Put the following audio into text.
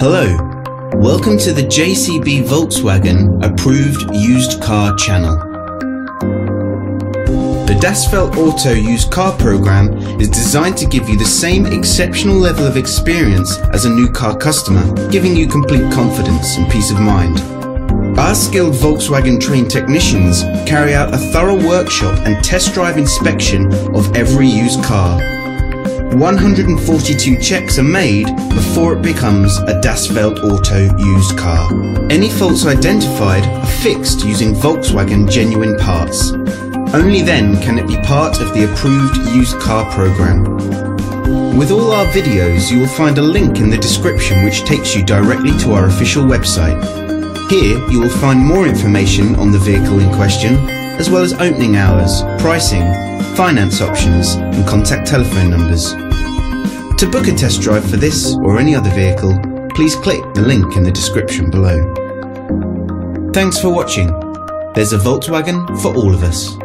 Hello, welcome to the JCB Volkswagen Approved Used Car channel. The Das Feld Auto Used Car program is designed to give you the same exceptional level of experience as a new car customer, giving you complete confidence and peace of mind. Our skilled Volkswagen trained technicians carry out a thorough workshop and test drive inspection of every used car. 142 checks are made before it becomes a Das Feld Auto used car. Any faults identified are fixed using Volkswagen genuine parts. Only then can it be part of the approved used car program. With all our videos, you will find a link in the description which takes you directly to our official website. Here you will find more information on the vehicle in question, as well as opening hours, pricing, finance options and contact telephone numbers. To book a test drive for this or any other vehicle, please click the link in the description below. Thanks for watching. There's a Volkswagen for all of us.